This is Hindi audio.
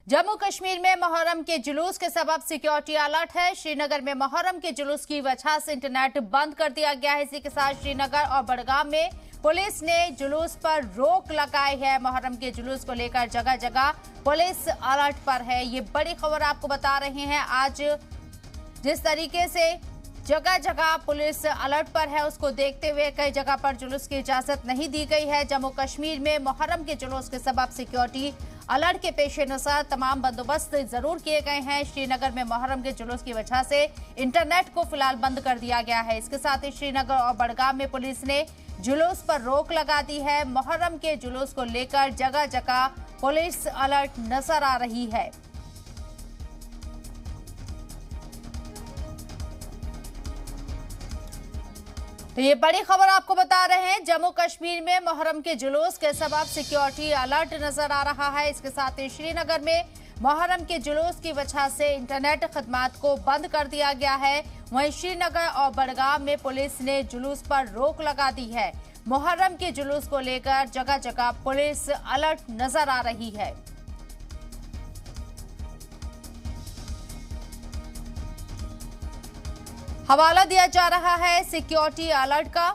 जम्मू कश्मीर में मुहर्रम के जुलूस के सबब सिक्योरिटी अलर्ट है। श्रीनगर में मुहर्रम के जुलूस की वजह से इंटरनेट बंद कर दिया गया है। इसी के साथ श्रीनगर और बडगाम में पुलिस ने जुलूस पर रोक लगाई है। मुहर्रम के जुलूस को लेकर जगह जगह पुलिस अलर्ट पर है। ये बड़ी खबर आपको बता रहे हैं। आज जिस तरीके से जगह जगह पुलिस अलर्ट पर है, उसको देखते हुए कई जगह पर जुलूस की इजाजत नहीं दी गई है। जम्मू कश्मीर में मुहर्रम के जुलूस के सबब सिक्योरिटी अलर्ट के पेश नजर तमाम बंदोबस्त जरूर किए गए हैं। श्रीनगर में मुहर्रम के जुलूस की वजह से इंटरनेट को फिलहाल बंद कर दिया गया है। इसके साथ ही श्रीनगर और बडगाम में पुलिस ने जुलूस पर रोक लगा दी है। मुहर्रम के जुलूस को लेकर जगह जगह पुलिस अलर्ट नजर आ रही है। तो ये बड़ी खबर आपको बता रहे हैं। जम्मू कश्मीर में मुहर्रम के जुलूस के सबब सिक्योरिटी अलर्ट नजर आ रहा है। इसके साथ ही श्रीनगर में मुहर्रम के जुलूस की वजह से इंटरनेट खदमात को बंद कर दिया गया है। वहीं श्रीनगर और बडगाम में पुलिस ने जुलूस पर रोक लगा दी है। मुहर्रम के जुलूस को लेकर जगह जगह पुलिस अलर्ट नजर आ रही है। हवाला दिया जा रहा है सिक्योरिटी अलर्ट का।